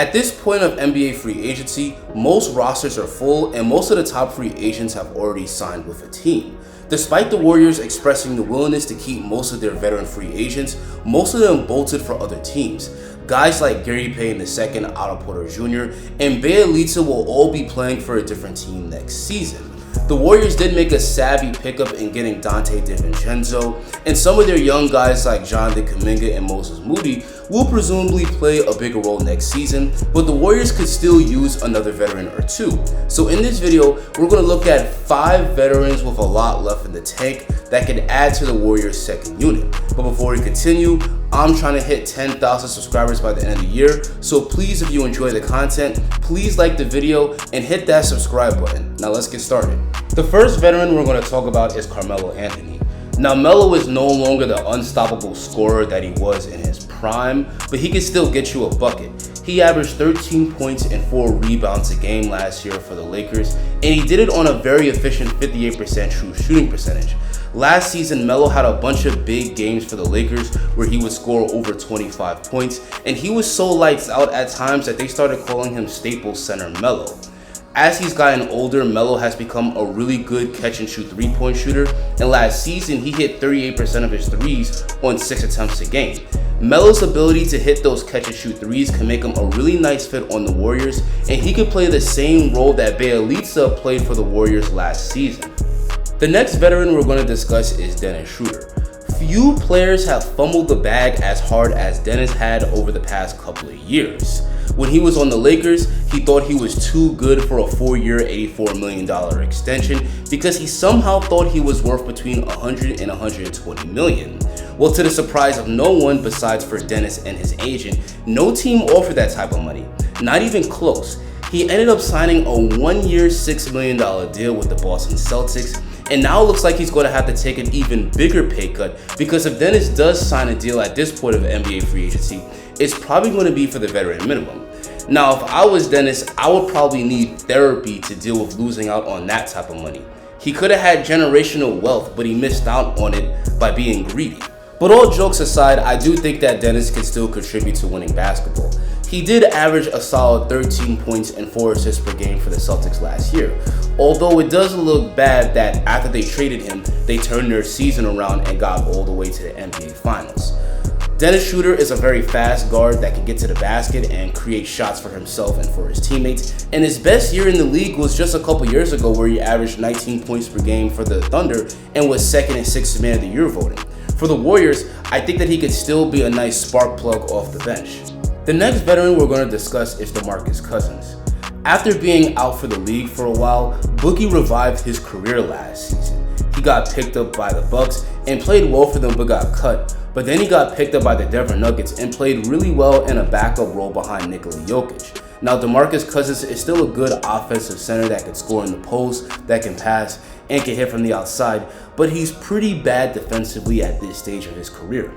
At this point of NBA free agency, most rosters are full and most of the top free agents have already signed with a team. Despite the Warriors expressing the willingness to keep most of their veteran free agents, most of them bolted for other teams. Guys like Gary Payton II, Otto Porter Jr., and Bjelica will all be playing for a different team next season. The Warriors did make a savvy pickup in getting Dante DiVincenzo, and some of their young guys like Jonathan Kuminga and Moses Moody will presumably play a bigger role next season, but the Warriors could still use another veteran or two. So in this video, we're going to look at 5 veterans with a lot left in the tank that can add to the Warriors' second unit. But before we continue, I'm trying to hit 10,000 subscribers by the end of the year, so please, if you enjoy the content, please like the video and hit that subscribe button. Now let's get started. The first veteran we're going to talk about is Carmelo Anthony. Now Melo is no longer the unstoppable scorer that he was in his prime, but he can still get you a bucket. He averaged 13 points and 4 rebounds a game last year for the Lakers, and he did it on a very efficient 58% true shooting percentage. Last season, Melo had a bunch of big games for the Lakers where he would score over 25 points, and he was so lights out at times that they started calling him Staples Center Melo. As he's gotten older, Melo has become a really good catch-and-shoot three-point shooter, and last season he hit 38% of his threes on 6 attempts a game. Melo's ability to hit those catch-and-shoot threes can make him a really nice fit on the Warriors, and he could play the same role that Bjelica played for the Warriors last season. The next veteran we're going to discuss is Dennis Schroeder. Few players have fumbled the bag as hard as Dennis had over the past couple of years. When he was on the Lakers, he thought he was too good for a 4-year, $84 million extension because he somehow thought he was worth between $100 and $120 million. Well, to the surprise of no one besides for Dennis and his agent, no team offered that type of money, not even close. He ended up signing a 1-year, $6 million deal with the Boston Celtics, and now it looks like he's going to have to take an even bigger pay cut because if Dennis does sign a deal at this point of NBA free agency, it's probably going to be for the veteran minimum. Now, if I was Dennis, I would probably need therapy to deal with losing out on that type of money. He could have had generational wealth, but he missed out on it by being greedy. But all jokes aside, I do think that Dennis can still contribute to winning basketball. He did average a solid 13 points and 4 assists per game for the Celtics last year. Although it does look bad that after they traded him, they turned their season around and got all the way to the NBA Finals. Dennis Schroeder is a very fast guard that can get to the basket and create shots for himself and for his teammates. And his best year in the league was just a couple years ago where he averaged 19 points per game for the Thunder and was second in 6th Man of the Year voting. For the Warriors, I think that he could still be a nice spark plug off the bench. The next veteran we're going to discuss is DeMarcus Cousins. After being out for the league for a while, Boogie revived his career last season. He got picked up by the Bucks and played well for them but got cut. But then he got picked up by the Denver Nuggets and played really well in a backup role behind Nikola Jokic. Now DeMarcus Cousins is still a good offensive center that can score in the post, that can pass, and can hit from the outside, but he's pretty bad defensively at this stage of his career.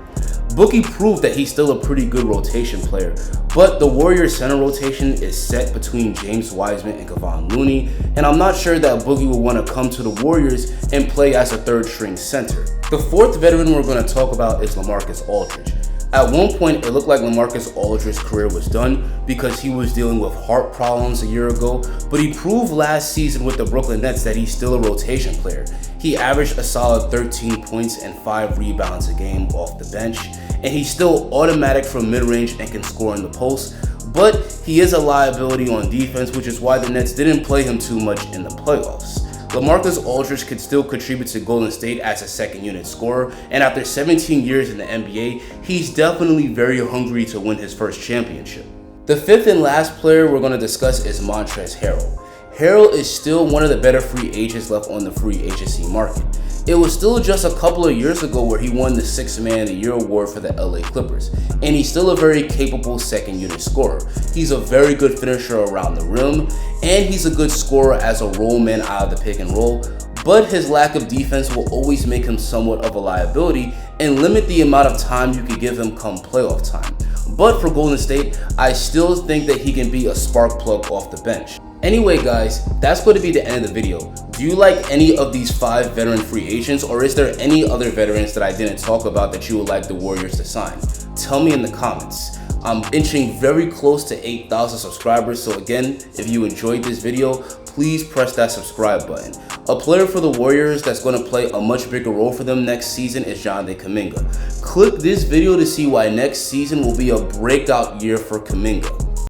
Boogie proved that he's still a pretty good rotation player, but the Warriors center rotation is set between James Wiseman and Kevon Looney, and I'm not sure that Boogie will want to come to the Warriors and play as a third string center. The fourth veteran we're going to talk about is LaMarcus Aldridge. At one point, it looked like LaMarcus Aldridge's career was done because he was dealing with heart problems a year ago, but he proved last season with the Brooklyn Nets that he's still a rotation player. He averaged a solid 13 points and 5 rebounds a game off the bench, and he's still automatic from mid-range and can score in the post, but he is a liability on defense, which is why the Nets didn't play him too much in the playoffs. LaMarcus Aldridge could still contribute to Golden State as a second unit scorer, and after 17 years in the NBA, he's definitely very hungry to win his first championship. The fifth and last player we're going to discuss is Montrezl Harrell. Harrell is still one of the better free agents left on the free agency market. It was still just a couple of years ago where he won the 6th Man of the Year award for the LA Clippers, and he's still a very capable second unit scorer. He's a very good finisher around the rim, and he's a good scorer as a roll man out of the pick and roll, but his lack of defense will always make him somewhat of a liability and limit the amount of time you can give him come playoff time. But for Golden State, I still think that he can be a spark plug off the bench. Anyway guys, that's going to be the end of the video. Do you like any of these 5 veteran free agents, or is there any other veterans that I didn't talk about that you would like the Warriors to sign? Tell me in the comments. I'm inching very close to 8,000 subscribers, so again, if you enjoyed this video, please press that subscribe button. A player for the Warriors that's going to play a much bigger role for them next season is Jonathan Kuminga. Click this video to see why next season will be a breakout year for Kuminga.